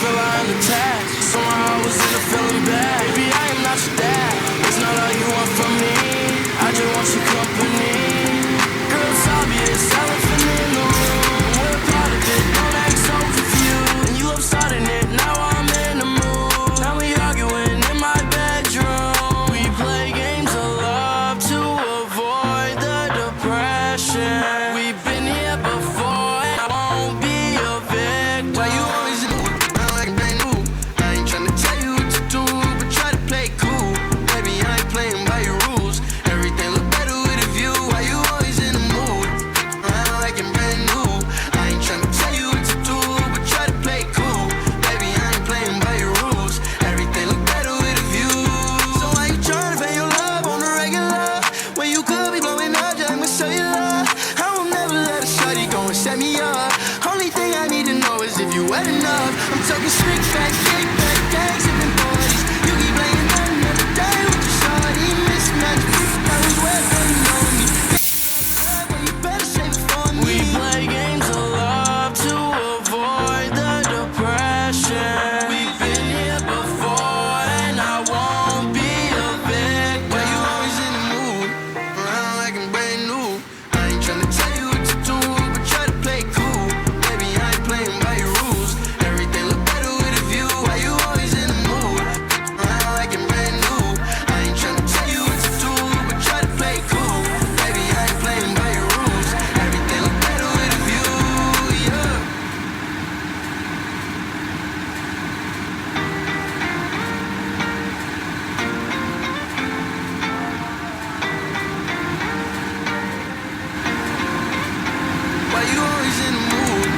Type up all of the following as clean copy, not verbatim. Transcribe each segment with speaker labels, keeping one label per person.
Speaker 1: feel I am attached. Somehow I was in a feeling bad. Baby, I am not your dad. It's not all you want from me. I just want your company. Girl, it's obvious, elephant in the room. We're a part of it, don't act so confused. And you love starting it, now I'm in the mood. Now we arguing in my bedroom. We play games of love to avoid the depression. We've been here before, and I won't be a victim. Why you always in the mood? I'm like brand new. I ain't tryna tell you what to do, but try to play cool. Baby, I ain't playing by your rules. Everything look better with a view. Why you always in the mood? I'm like brand new. I ain't tryna tell you what to do, but try to play cool. Baby, I ain't playing by your rules. Everything look better with a view. So why you tryna fake your love on the regular? When you could be blowing up, just I'ma show you love. I will never let a shawty go and set me up. Only thing I need to know is if you wet enough. I'm talking slick back, kick back, gang sipping 40s. You keep laying down another day with your shawty. Mismatch, I was wet when you know me. Well, you better save it for me. We play games of love to avoid the depression. We've been here before, and I won't be a victim. Why you always in the mood? Around like I'm brand new. I ain't tryna tell you what to do, but try to play cool. Baby, I ain't playing by your rules. Everything look better with a view. Why you always in the mood? Around like I'm brand new. I ain't tryna tell you what to do, but try to play cool. Baby, I ain't playing by your rules. Everything look better with a view, yeah. Why you always in the mood?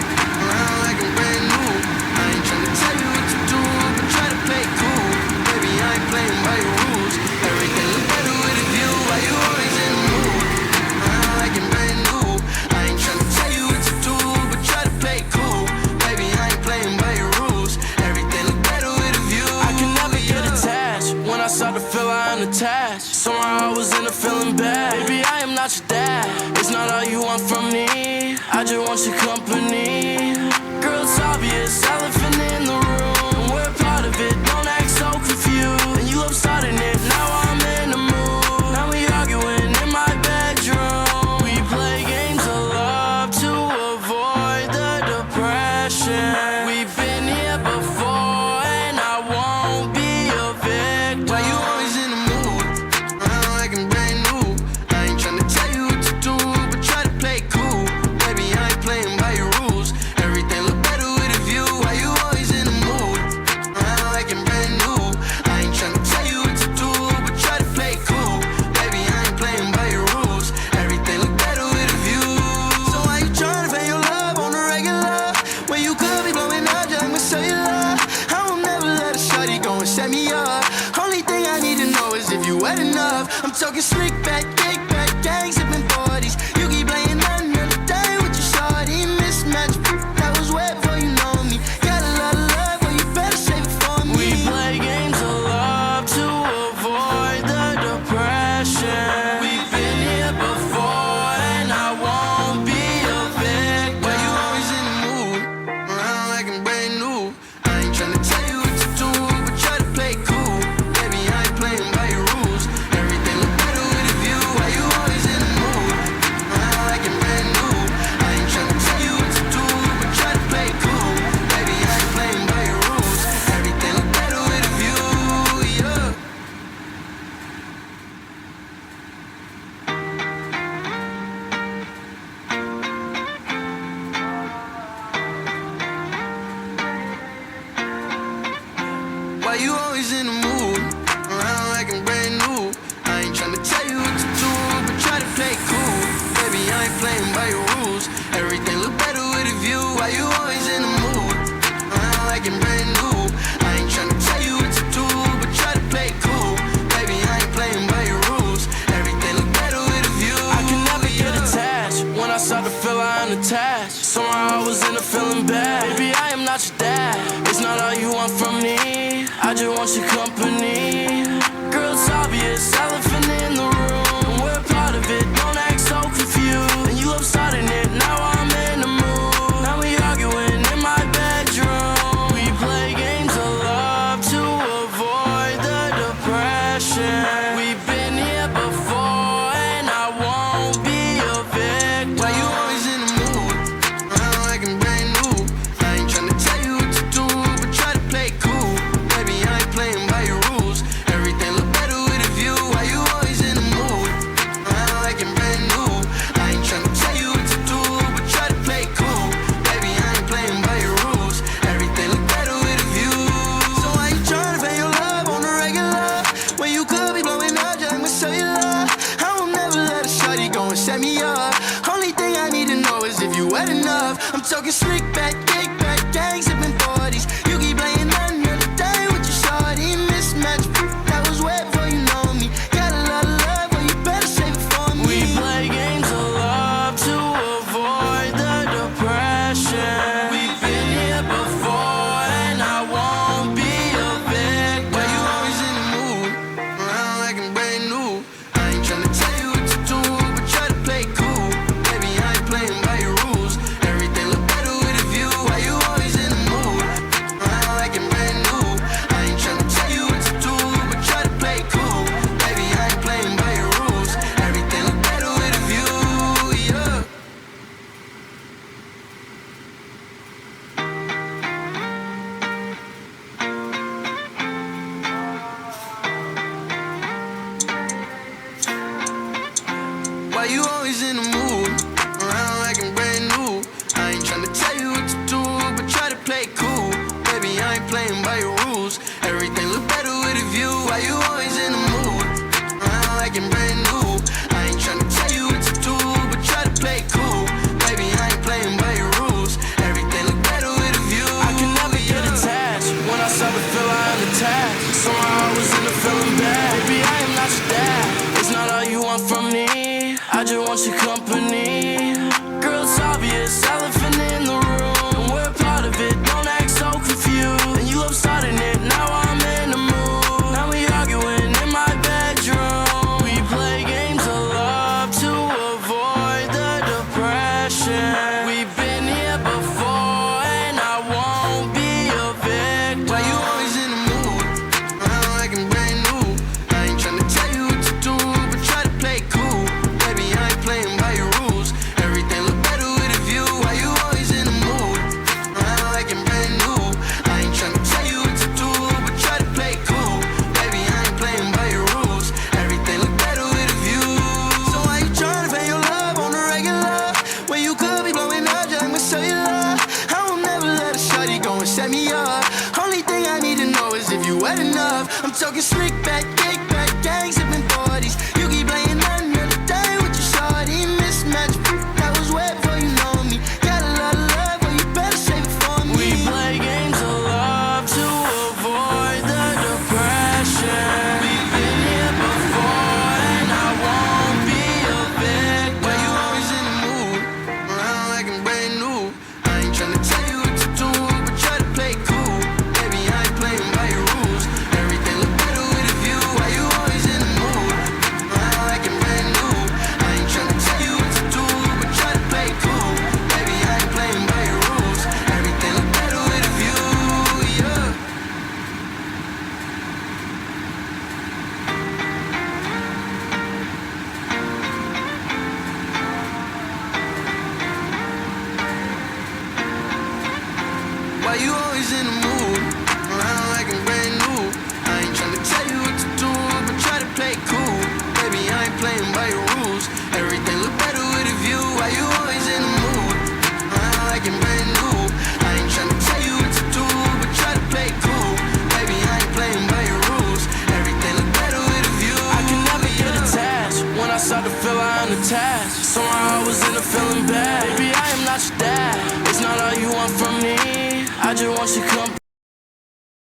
Speaker 1: Around like I'm brand new. I ain't tryna tell you what to do, but try to play cool. Baby, I ain't playing by your rules. Everything look better with a view. Why you always in the mood? Around like I'm brand new. I ain't tryna tell you what to do, but try to play cool. Baby, I ain't playing by your rules. Everything look better with a view. I can never get attached. When I start to feel I am attached. Somehow I was in a feeling bad. Baby, I am not your dad. It's not all you want from me. I just want your company. Girl, it's obvious, elephant in the room. We're a part of it, don't act so confused. And you love starting it, now I'm in the mood. Now we arguing in my bedroom. We play games of love to avoid the depression. We've been here before, and I won't be a victim. Why you always in the mood? Around like I'm brand new. I ain't tryna tell you what to do, but try to play cool. Baby, I ain't playing by your rules. Everything look better with a view. Why you always in the mood? Around like I'm brand new. I ain't tryna tell you what to do, but try to play cool. Baby, I ain't playing by your rules. Everything look better with a view. So why you tryna fake your love on the regular? When you could be blowing up, just I'ma show you love. I will never let a shawty go and set me up. Only thing I need to know is if you wet enough. I'm talking slick back, kick back, gang sipping 40s. You keep laying down another day with your shawty. Mismatch, that was wet before you know me. Got a lot of love, but you better save it for me. We play games of love to avoid the depression. We've been here before, and I won't be a victim. Why you always in the mood? Around like I'm brand new. I ain't tryna tell you what to do, but try to play cool. Baby, I ain't playing by your rules. Everything look better with a view. Why you always in the mood? Around like I'm brand new. I ain't tryna tell you what to do, but try to play cool. Baby, I ain't playing by your rules. Everything look better with a view, yeah. Why you always in the mood? Around like I'm brand new. I ain't tryna tell you what to do, but try to play cool. Baby, I ain't playing by your rules. Everything look better with a view. Why you always in the mood? Around like I'm brand new. I ain't tryna tell you what to do, but try to play cool. Baby, I ain't playing by your rules. Everything look better with a view. I can never get attached. When I start to feel I am attached. Somehow I was in a feeling bad. Baby, I am not your dad. It's not all you want from me. I just want your company. Girl, it's obvious, elephant in the room. We're a part of it, don't act so confused. And you love starting it, now I'm in the mood. Now we arguing in my bedroom. We play games ain't playing by your rules. Everything look better with a view. Why you always in the mood? Around like I'm brand new. I ain't tryna tell you what to do, but try to play cool. Baby, I ain't playing by your rules. Everything look better with a view.
Speaker 2: I can never get attached. When I start to feel I am attached, somehow I was in the feeling bad. Baby, I am not your dad. It's not all you want from me. I just want your company. Girl, it's obvious, elephant in the room, and we're part of it. Don't act so confused. And you love starting it. Now I'm in the mood. Now we arguing in my bedroom. We play games of love to avoid the depression. We've been here before, and I won't be a victim.
Speaker 1: Why you always in the mood? Around like I'm brand new. I ain't tryna tell you what to do, but try to play cool. Baby, I ain't playing by your rules. Everything look better with a view. Why you always in the mood? Around like I'm brand new. I ain't tryna tell you what to do, but try to play cool. Baby, I ain't playing by your rules. Everything look better with a view. So why you tryna pay your love on the regular when you could be blowing up just with cellular? I will never let a shawty go and set me up. Only thing I need to know is if you wet enough. I'm talking slick back, kick back, gang sipping